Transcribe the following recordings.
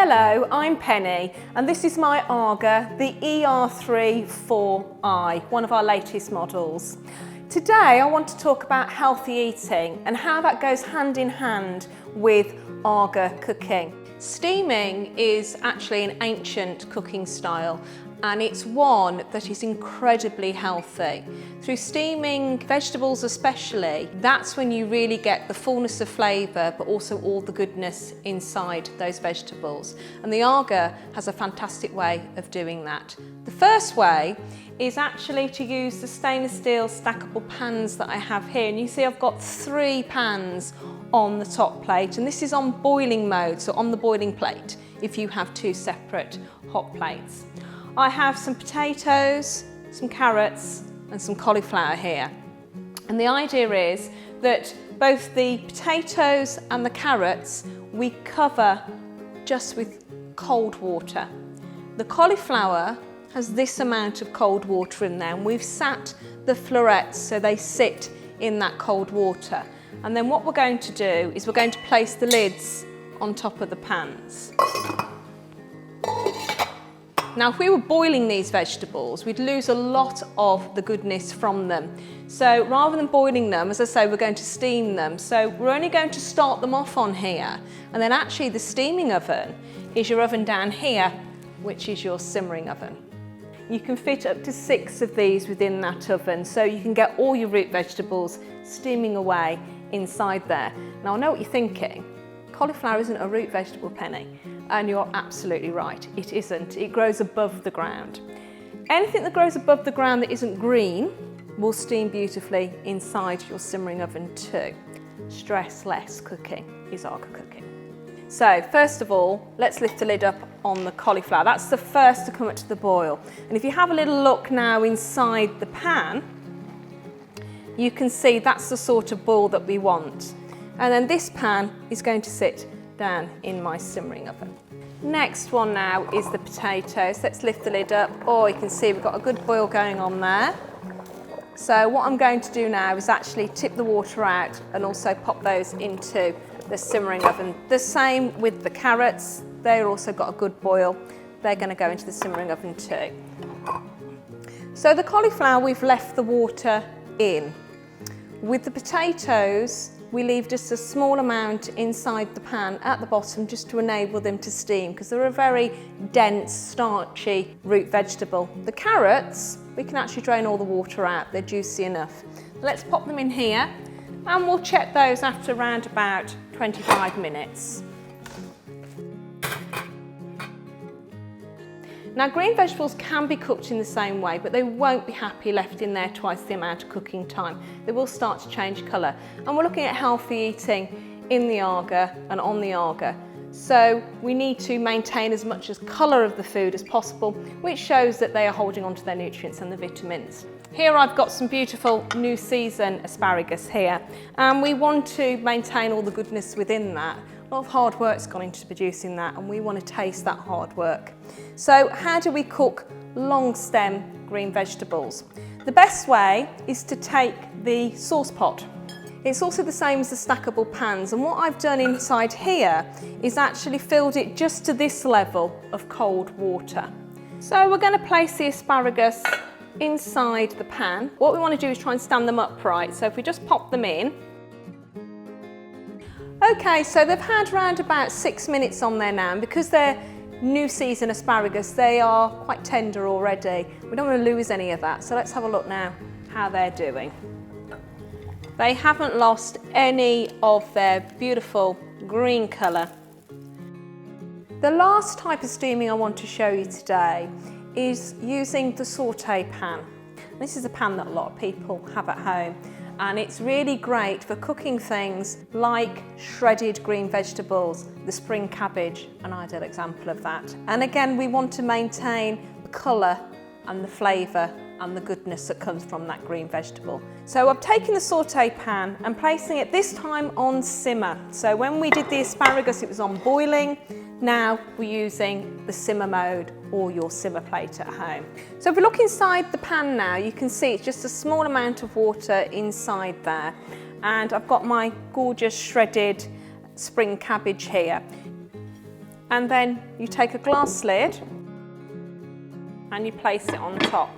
Hello, I'm Penny and this is my AGA, the ER34i, one of our latest models. Today I want to talk about healthy eating and how that goes hand in hand with AGA cooking. Steaming is actually an ancient cooking style and it's one that is incredibly healthy. Through steaming vegetables especially, that's when you really get the fullness of flavour but also all the goodness inside those vegetables. And the AGA has a fantastic way of doing that. The first way is actually to use the stainless steel stackable pans that I have here. And you see I've got 3 pans on the top plate, and this is on boiling mode, so on the boiling plate if you have 2 separate hot plates. I have some potatoes, some carrots and some cauliflower here. And the idea is that both the potatoes and the carrots we cover just with cold water. The cauliflower has this amount of cold water in there, and we've sat the florets so they sit in that cold water. And then what we're going to do is we're going to place the lids on top of the pans. Now, if we were boiling these vegetables, we'd lose a lot of the goodness from them. So rather than boiling them, as I say, we're going to steam them. So we're only going to start them off on here. And then actually the steaming oven is your oven down here, which is your simmering oven. You can fit up to 6 of these within that oven, so you can get all your root vegetables steaming away inside there. Now I know what you're thinking, cauliflower isn't a root vegetable, Penny, and you're absolutely right, it isn't. It grows above the ground. Anything that grows above the ground that isn't green will steam beautifully inside your simmering oven too. Stress less cooking is AGA cooking. So first of all, let's lift the lid up on the cauliflower. That's the first to come up to the boil. And if you have a little look now inside the pan, you can see that's the sort of boil that we want. And then this pan is going to sit down in my simmering oven. Next one now is the potatoes. Let's lift the lid up. Oh, you can see we've got a good boil going on there. So what I'm going to do now is actually tip the water out and also pop those into the simmering oven. The same with the carrots. They've also got a good boil. They're going to go into the simmering oven too. So the cauliflower, we've left the water in. With the potatoes, we leave just a small amount inside the pan at the bottom just to enable them to steam, because they're a very dense, starchy root vegetable. The carrots, we can actually drain all the water out, they're juicy enough. Let's pop them in here and we'll check those after around about 25 minutes. Now, green vegetables can be cooked in the same way, but they won't be happy left in there twice the amount of cooking time. They will start to change colour. And we're looking at healthy eating in the AGA and on the AGA. So we need to maintain as much as colour of the food as possible, which shows that they are holding on to their nutrients and the vitamins. Here I've got some beautiful new season asparagus here, and we want to maintain all the goodness within that. A lot of hard work's gone into producing that, and we want to taste that hard work. So how do we cook long stem green vegetables? The best way is to take the sauce pot. It's also the same as the stackable pans, and what I've done inside here is actually filled it just to this level of cold water. So we're going to place the asparagus inside the pan. What we want to do is try and stand them upright, so if we just pop them in. Okay, so they've had around about 6 minutes on there now, and because they're new season asparagus, they are quite tender already. We don't want to lose any of that, so let's have a look now how they're doing. They haven't lost any of their beautiful green colour. The last type of steaming I want to show you today is using the Saute Pan. This is a pan that a lot of people have at home, and it's really great for cooking things like shredded green vegetables, the spring cabbage, an ideal example of that. And again, we want to maintain the colour and the flavour and the goodness that comes from that green vegetable. So I've taken the Saute Pan and placing it this time on simmer. So when we did the asparagus, it was on boiling. Now we're using the simmer mode or your simmer plate at home. So if we look inside the pan now, you can see it's just a small amount of water inside there. And I've got my gorgeous shredded spring cabbage here. And then you take a glass lid and you place it on top.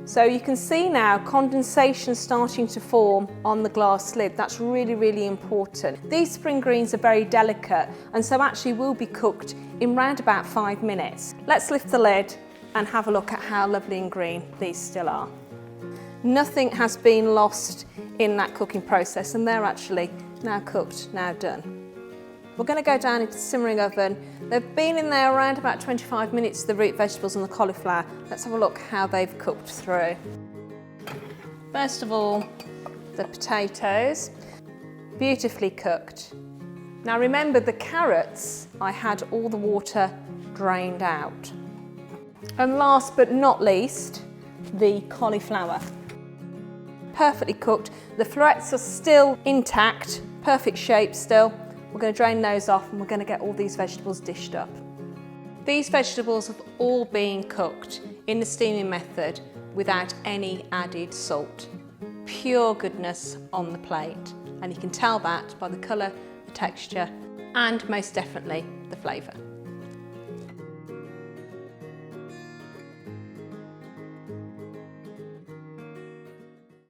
So you can see now condensation starting to form on the glass lid. That's really, really important. These spring greens are very delicate and so actually will be cooked in round about 5 minutes. Let's lift the lid and have a look at how lovely and green these still are. Nothing has been lost in that cooking process and they're actually now cooked, now done. We're going to go down into the simmering oven. They've been in there around about 25 minutes, the root vegetables and the cauliflower. Let's have a look how they've cooked through. First of all, the potatoes, beautifully cooked. Now remember the carrots, I had all the water drained out. And last but not least, the cauliflower. Perfectly cooked. The florets are still intact, perfect shape still. We're going to drain those off and we're going to get all these vegetables dished up. These vegetables have all been cooked in the steaming method without any added salt. Pure goodness on the plate, and you can tell that by the colour, the texture and most definitely the flavour.